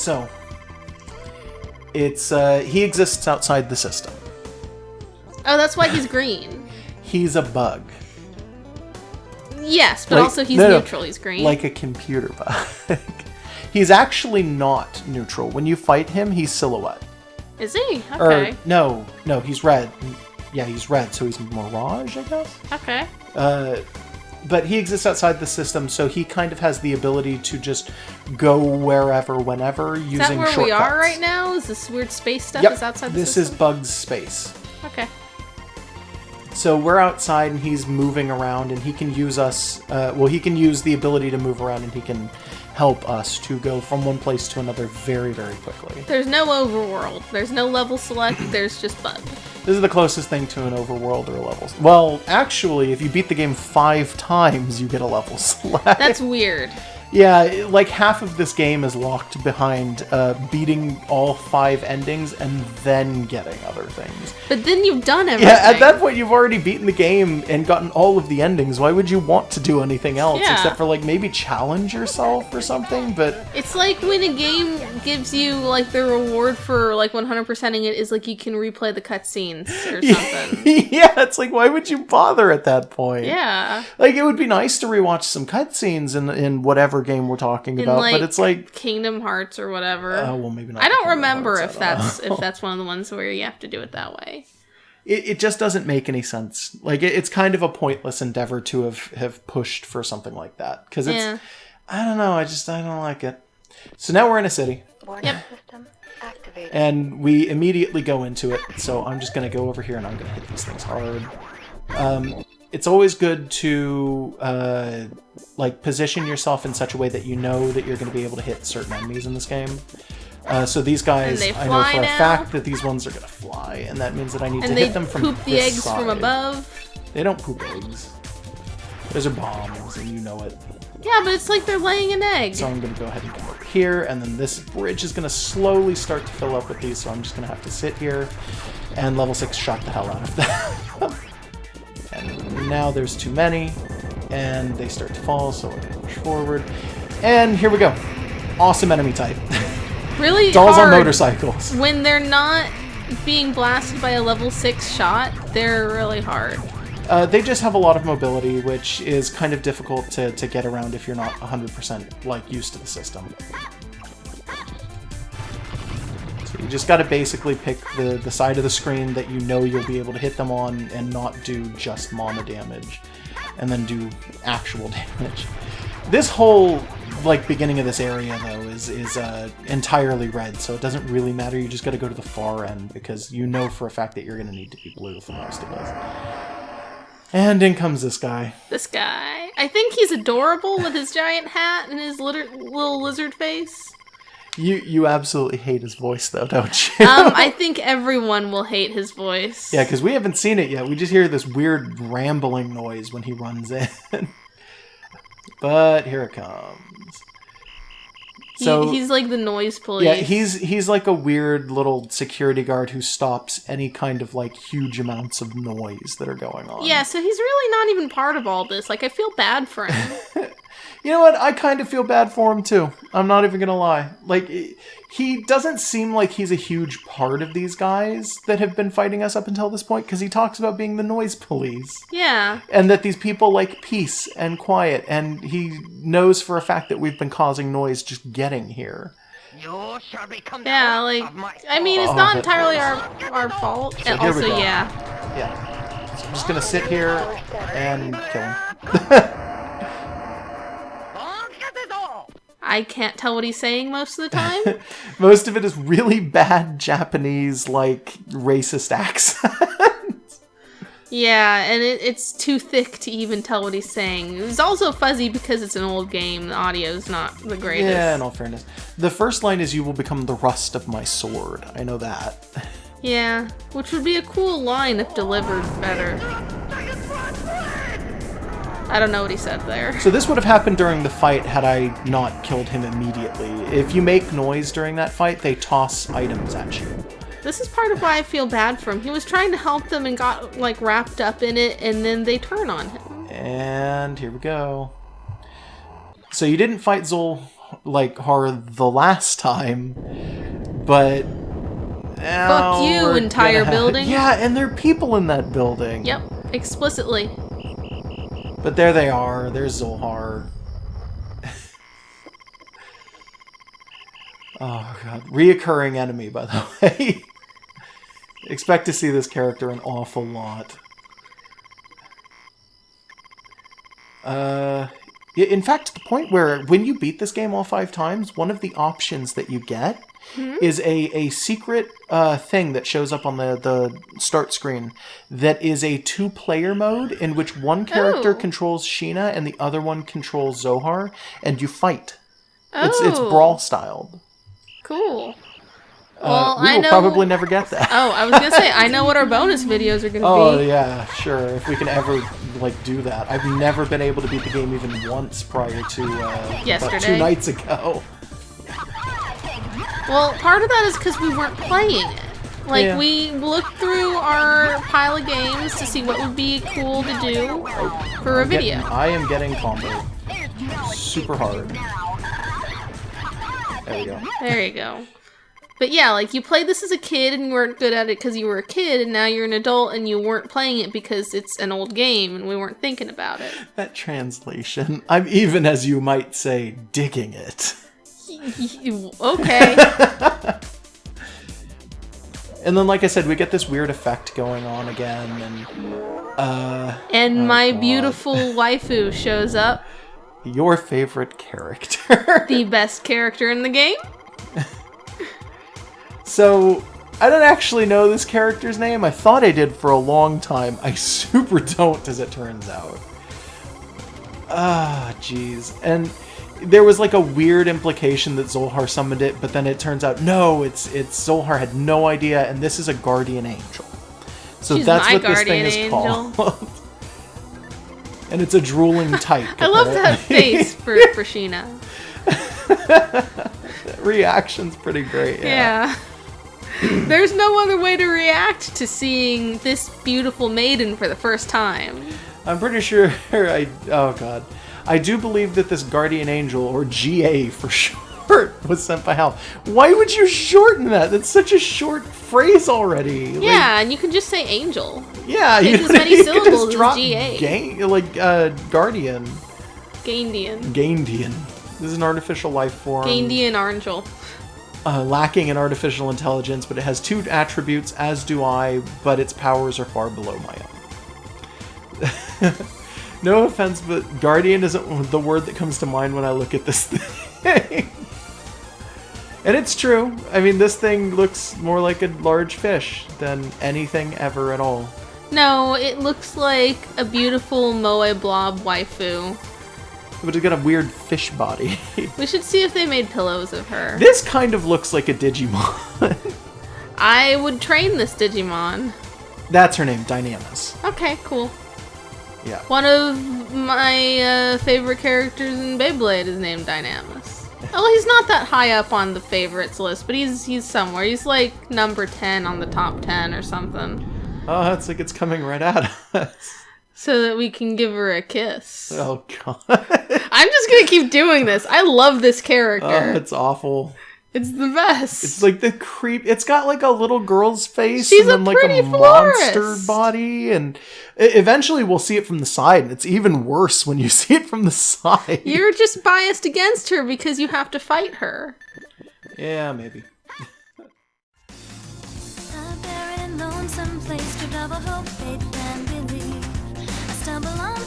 So, it's, he exists outside the system. Oh, that's why he's green. He's a bug. Yes, but also he's neutral. He's green. Like a computer bug. He's actually not neutral. When you fight him, he's silhouette. Is he? Okay. Or, no, he's red. Yeah, he's red, so he's Mirage, I guess? Okay. But he exists outside the system, so he kind of has the ability to just go wherever, whenever, using shortcuts. Is that where we are right now? Is this weird space stuff Yep. is outside the system? system? This is Bug's space. Okay. So we're outside, and he's moving around, and he can use us... he can use the ability to move around, and he can help us to go from one place to another very, very quickly. There's no overworld. There's no level select. There's just Bug. This is the closest thing to an overworld or a level. Well, actually, if you beat the game 5 times, you get a level select. That's weird. Yeah, like half of this game is locked behind beating all 5 endings and then getting other things. But then you've done everything. Yeah, at that point you've already beaten the game and gotten all of the endings. Why would you want to do anything else except for like maybe challenge yourself or something? But it's like when a game gives you like the reward for like 100%ing it is like you can replay the cutscenes or something. Yeah, it's like why would you bother at that point? Yeah. Like it would be nice to rewatch some cutscenes in whatever game we're talking about, like, but it's like Kingdom Hearts or whatever. Oh, well, maybe not. I don't remember if that's one of the ones where you have to do it that way. It just doesn't make any sense. Like it's kind of a pointless endeavor to have pushed for something like that because it's I don't know. I don't like it. So now we're in a city. Yep. And we immediately go into it. So I'm just gonna go over here and I'm gonna hit these things hard. It's always good to like position yourself in such a way that you know that you're going to be able to hit certain enemies in this game. So these guys, I know for a fact that these ones are going to fly, and that means that I need to hit them from this side. And they poop the eggs from above? They don't poop eggs. Those are bombs, and you know it. Yeah, but it's like they're laying an egg. So I'm going to go ahead and come over here, and then this bridge is going to slowly start to fill up with these, so I'm just going to have to sit here, and level 6 shot the hell out of them. And now there's too many, and they start to fall, so we're going to push forward. And here we go. Awesome enemy type. Really Dolls hard. on motorcycles. When they're not being blasted by a level 6 shot, they're really hard. They just have a lot of mobility, which is kind of difficult to get around if you're not 100% like used to the system. You just got to basically pick the side of the screen that you know you'll be able to hit them on and not do just mana damage, and then do actual damage. This whole like beginning of this area though is entirely red, so it doesn't really matter. You just got to go to the far end because you know for a fact that you're going to need to be blue for most of this. And in comes this guy. This guy. I think he's adorable with his giant hat and his little lizard face. You absolutely hate his voice, though, don't you? I think everyone will hate his voice. Yeah, because we haven't seen it yet. We just hear this weird rambling noise when he runs in. But here it comes. So he's like the noise police. Yeah, he's like a weird little security guard who stops any kind of like huge amounts of noise that are going on. Yeah, so he's really not even part of all this. Like, I feel bad for him. You know what? I kind of feel bad for him, too. I'm not even gonna lie. Like, he doesn't seem like he's a huge part of these guys that have been fighting us up until this point, because he talks about being the noise police. Yeah. And that these people like peace and quiet, and he knows for a fact that we've been causing noise just getting here. Yeah, like, I mean, it's not entirely our fault. So and also, Yeah. So I'm just gonna sit here and kill him. I can't tell what he's saying most of the time. Most of it is really bad Japanese, like, racist accent. Yeah, and it's too thick to even tell what he's saying. It's also fuzzy because it's an old game. The audio's not the greatest. Yeah, in all fairness. The first line is, "You will become the rust of my sword." I know that. Yeah, which would be a cool line if delivered better. I don't know what he said there. So this would have happened during the fight had I not killed him immediately. If you make noise during that fight, they toss items at you. This is part of why I feel bad for him. He was trying to help them and got, like, wrapped up in it, and then they turn on him. And here we go. So you didn't fight Zol like horror the last time, but now Fuck you, we're entire building. Yeah, and there are people in that building. Yep, explicitly. But there they are. There's Zohar. Oh god, reoccurring enemy, by the way. Expect to see this character an awful lot. In fact, to the point where when you beat this game all 5 times, one of the options that you get is a secret thing that shows up on the start screen that is a 2-player mode in which one character controls Sheena and the other one controls Zohar, and you fight. It's brawl styled. Cool. Well, we will probably never get that. Oh, I was gonna say, I know what our bonus videos are gonna be. Oh yeah, sure. If we can ever like do that. I've never been able to beat the game even once prior to yesterday. about 2 nights ago. Well, part of that is because we weren't playing it. Like, we looked through our pile of games to see what would be cool to do for a video. I am getting comboed. Super hard. There we go. There you go. But yeah, like, you played this as a kid and you weren't good at it because you were a kid, and now you're an adult and you weren't playing it because it's an old game and we weren't thinking about it. That translation. I'm even, as you might say, digging it. Okay. And then, like I said, we get this weird effect going on again, and my beautiful waifu shows up. Your favorite character. The best character in the game. So, I don't actually know this character's name. I thought I did for a long time. I super don't, as it turns out. Ah, jeez. And there was like a weird implication that Zohar summoned it, but then it turns out, no, it's Zohar had no idea, and this is a guardian angel. So She's that's my what this thing is called. And it's a drooling type. I love that face for Sheena. That reaction's pretty great, yeah. There's no other way to react to seeing this beautiful maiden for the first time. I'm pretty sure oh god. I do believe that this guardian angel, or GA for short, was sent by Hal. Why would you shorten that? That's such a short phrase already. Yeah, and you can just say angel. Yeah, you as many you syllables just drop as GA. Guardian. Gaindian. This is an artificial life form. Gaindian Angel. Lacking in artificial intelligence, but it has 2 attributes, as do I, but its powers are far below my own. No offense, but guardian isn't the word that comes to mind when I look at this thing. And it's true. I mean, this thing looks more like a large fish than anything ever at all. No, it looks like a beautiful Moe Blob waifu. But it's got a weird fish body. We should see if they made pillows of her. This kind of looks like a Digimon. I would train this Digimon. That's her name, Dynamis. Okay, cool. Yeah. One of my favorite characters in Beyblade is named Dynamis. Well, he's not that high up on the favorites list, but he's somewhere. He's like number 10 on the top 10 or something. Oh, that's like it's coming right at us. So that we can give her a kiss. Oh, God. I'm just gonna keep doing this. I love this character. Oh, it's awful. It's the best. It's like the creep. It's got like a little girl's face. She's and then like a florist. monster body. And eventually we'll see it from the side. And it's even worse when you see it from the side. You're just biased against her because you have to fight her. Yeah, maybe. Lonesome place to double hope, faith, and believe. I stumble on